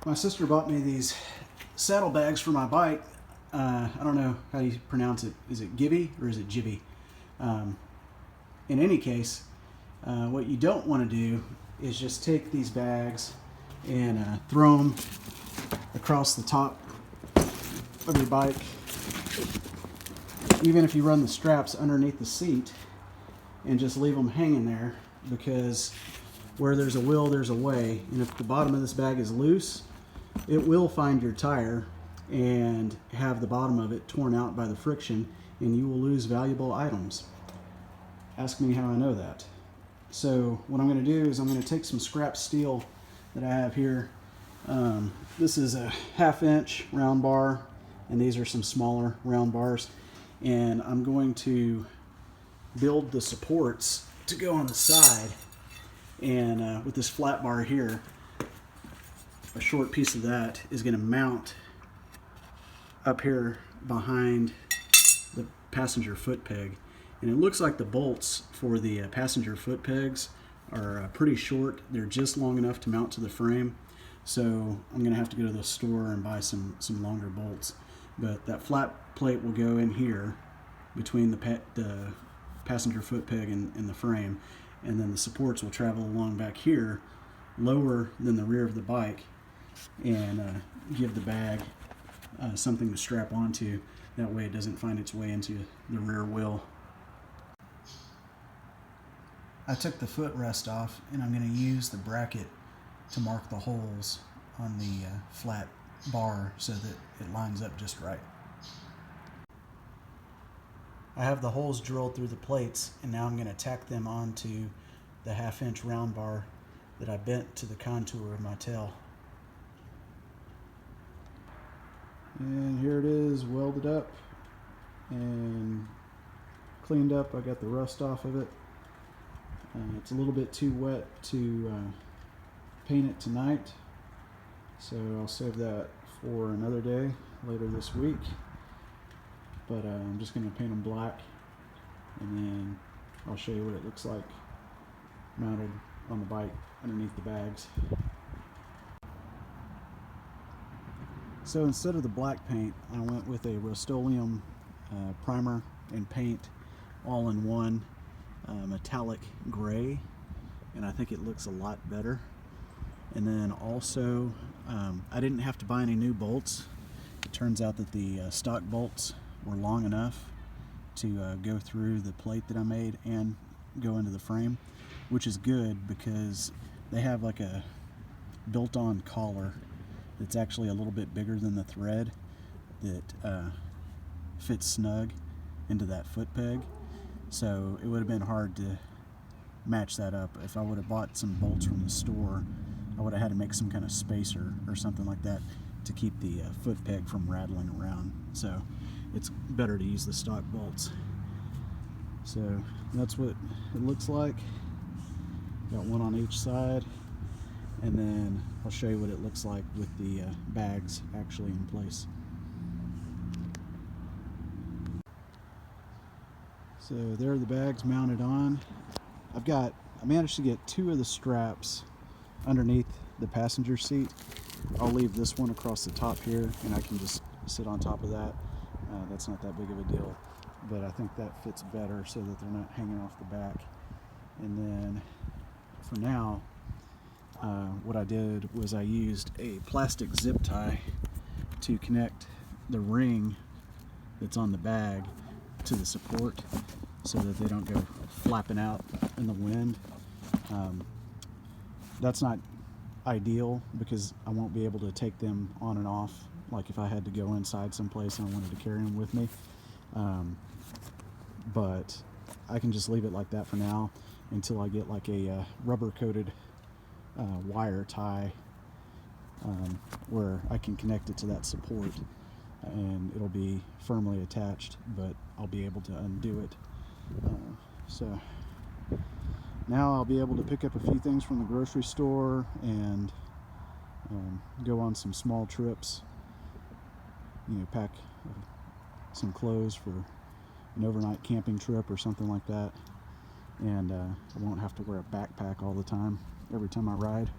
My sister bought me these saddlebags for my bike. I don't know how you pronounce it. Is it Givi or is it Givi? In any case, what you don't want to do is just take these bags and throw them across the top of your bike. Even if you run the straps underneath the seat and just leave them hanging there, because where there's a will, there's a way. And if the bottom of this bag is loose, it will find your tire and have the bottom of it torn out by the friction, and you will lose valuable items. Ask me how I know that. So what I'm going to do is I'm going to take some scrap steel that I have here. This is a 1/2 inch round bar, and these are some smaller round bars. And I'm going to build the supports to go on the side. And with this flat bar here, a short piece of that is going to mount up here behind the passenger foot peg. And it looks like the bolts for the passenger foot pegs are pretty short. They're just long enough to mount to the frame. So I'm going to have to go to the store and buy some longer bolts. But that flat plate will go in here between the passenger foot peg and the frame. And then the supports will travel along back here, lower than the rear of the bike, and give the bag something to strap onto. That way it doesn't find its way into the rear wheel. I took the footrest off, and I'm going to use the bracket to mark the holes on the flat bar so that it lines up just right. I have the holes drilled through the plates, and now I'm going to tack them onto the 1/2 inch round bar that I bent to the contour of my tail. And here it is, welded up and cleaned up. I got the rust off of it. It's a little bit too wet to paint it tonight, so I'll save that for another day later this week. But I'm just going to paint them black, and then I'll show you what it looks like mounted on the bike underneath the bags. So instead of the black paint, I went with a Rust-Oleum primer and paint all in one, metallic gray, and I think it looks a lot better. And then also, I didn't have to buy any new bolts. It turns out that the stock bolts were long enough to go through the plate that I made and go into the frame, which is good because they have like a built-on collar that's actually a little bit bigger than the thread that fits snug into that foot peg. So it would have been hard to match that up. If I would have bought some bolts from the store, I would have had to make some kind of spacer or something like that to keep the foot peg from rattling around. So it's better to use the stock bolts. So that's what it looks like. Got one on each side, and then I'll show you what it looks like with the bags actually in place. So there are the bags mounted on. I managed to get 2 of the straps underneath the passenger seat. I'll leave this one across the top here, and I can just sit on top of that. That's not that big of a deal, but I think that fits better so that they're not hanging off the back. And then for now, what I did was I used a plastic zip tie to connect the ring that's on the bag to the support so that they don't go flapping out in the wind. That's not ideal because I won't be able to take them on and off, like if I had to go inside someplace and I wanted to carry them with me. But I can just leave it like that for now until I get like a rubber coated wire tie where I can connect it to that support, and it'll be firmly attached, but I'll be able to undo it. So now I'll be able to pick up a few things from the grocery store and go on some small trips, pack some clothes for an overnight camping trip or something like that, and I won't have to wear a backpack all the time every time I ride.